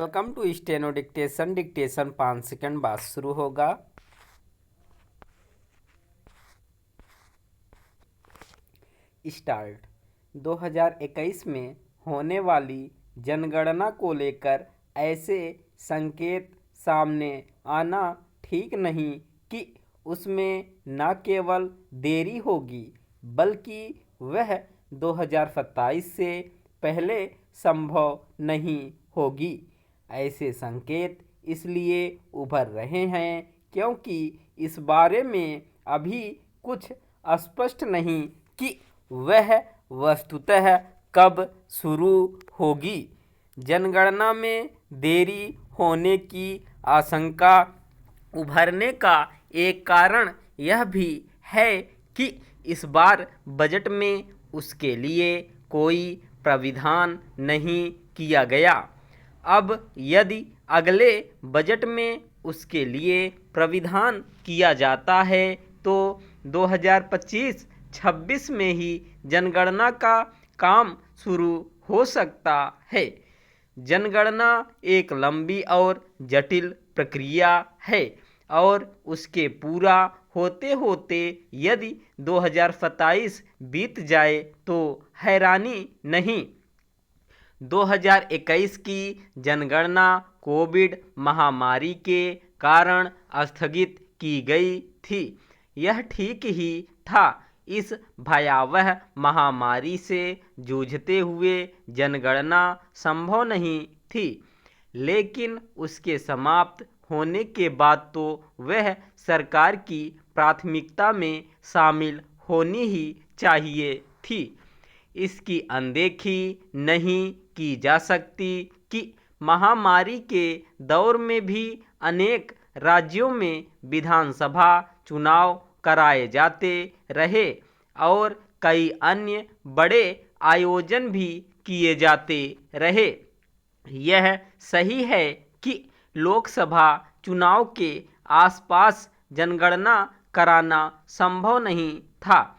Welcome to steno dictation. Dictation 5 second बाद शुरू होगा। स्टार्ट। 2021 में होने वाली जनगणना को लेकर ऐसे संकेत सामने आना ठीक नहीं कि उसमें न केवल देरी होगी बल्कि वह 2027 से पहले संभव नहीं होगी। ऐसे संकेत इसलिए उभर रहे हैं क्योंकि इस बारे में अभी कुछ स्पष्ट नहीं कि वह वस्तुतः कब शुरू होगी। जनगणना में देरी होने की आशंका उभरने का एक कारण यह भी है कि इस बार बजट में उसके लिए कोई प्राविधान नहीं किया गया। अब यदि अगले बजट में उसके लिए प्राविधान किया जाता है तो 2025-26 में ही जनगणना का काम शुरू हो सकता है। जनगणना एक लंबी और जटिल प्रक्रिया है और उसके पूरा होते होते यदि 2027 बीत जाए तो हैरानी नहीं। 2021 की जनगणना कोविड महामारी के कारण स्थगित की गई थी। यह ठीक ही था। इस भयावह महामारी से जूझते हुए जनगणना संभव नहीं थी, लेकिन उसके समाप्त होने के बाद तो वह सरकार की प्राथमिकता में शामिल होनी ही चाहिए थी। इसकी अनदेखी नहीं की जा सकती कि महामारी के दौर में भी अनेक राज्यों में विधानसभा चुनाव कराए जाते रहे और कई अन्य बड़े आयोजन भी किए जाते रहे। यह सही है कि लोकसभा चुनाव के आसपास जनगणना कराना संभव नहीं था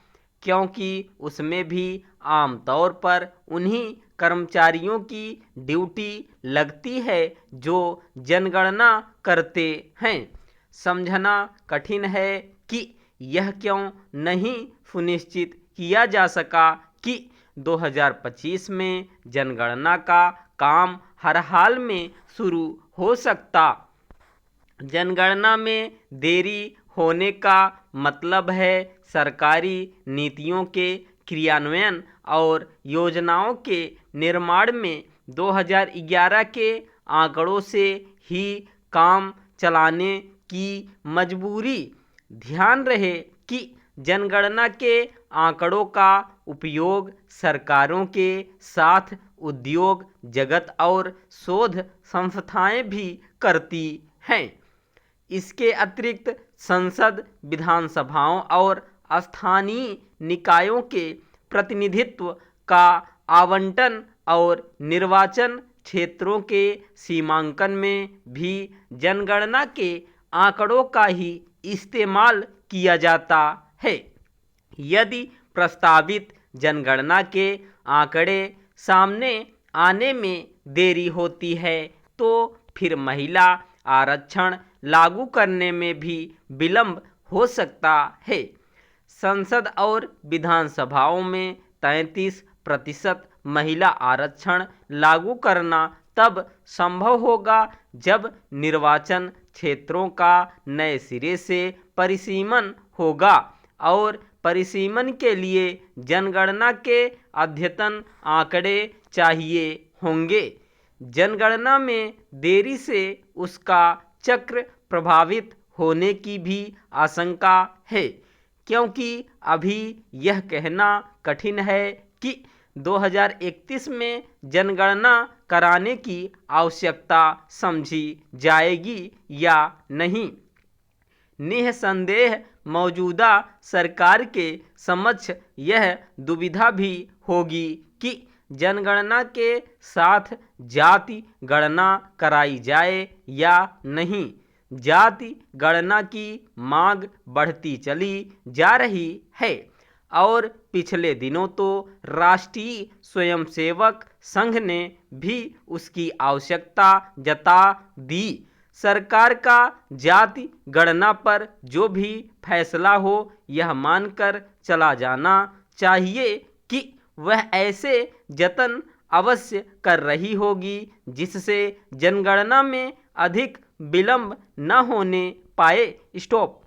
क्योंकि उसमें भी आमतौर पर उन्हीं कर्मचारियों की ड्यूटी लगती है जो जनगणना करते हैं। समझना कठिन है कि यह क्यों नहीं सुनिश्चित किया जा सका कि 2025 में जनगणना का काम हर हाल में शुरू हो सकता। जनगणना में देरी होने का मतलब है सरकारी नीतियों के क्रियान्वयन और योजनाओं के निर्माण में 2011 के आंकड़ों से ही काम चलाने की मजबूरी। ध्यान रहे कि जनगणना के आंकड़ों का उपयोग सरकारों के साथ उद्योग जगत और शोध संस्थाएं भी करती हैं। इसके अतिरिक्त संसद, विधानसभाओं और स्थानीय निकायों के प्रतिनिधित्व का आवंटन और निर्वाचन क्षेत्रों के सीमांकन में भी जनगणना के आंकड़ों का ही इस्तेमाल किया जाता है। यदि प्रस्तावित जनगणना के आंकड़े सामने आने में देरी होती है तो फिर महिला आरक्षण लागू करने में भी विलंब हो सकता है। संसद और विधानसभाओं में 33% महिला आरक्षण लागू करना तब संभव होगा जब निर्वाचन क्षेत्रों का नए सिरे से परिसीमन होगा और परिसीमन के लिए जनगणना के अद्यतन आंकड़े चाहिए होंगे। जनगणना में देरी से उसका चक्र प्रभावित होने की भी आशंका है क्योंकि अभी यह कहना कठिन है कि 2031 में जनगणना कराने की आवश्यकता समझी जाएगी या नहीं। निःसंदेह मौजूदा सरकार के समक्ष यह दुविधा भी होगी कि जनगणना के साथ जाति गणना कराई जाए या नहीं। जाति गणना की मांग बढ़ती चली जा रही है। और पिछले दिनों तो राष्ट्रीय स्वयंसेवक संघ ने भी उसकी आवश्यकता जता दी। सरकार का जाति गणना पर जो भी फैसला हो, यह मानकर चला जाना चाहिए कि वह ऐसे जतन अवश्य कर रही होगी जिससे जनगणना में अधिक विलंब न होने पाए। स्टॉप।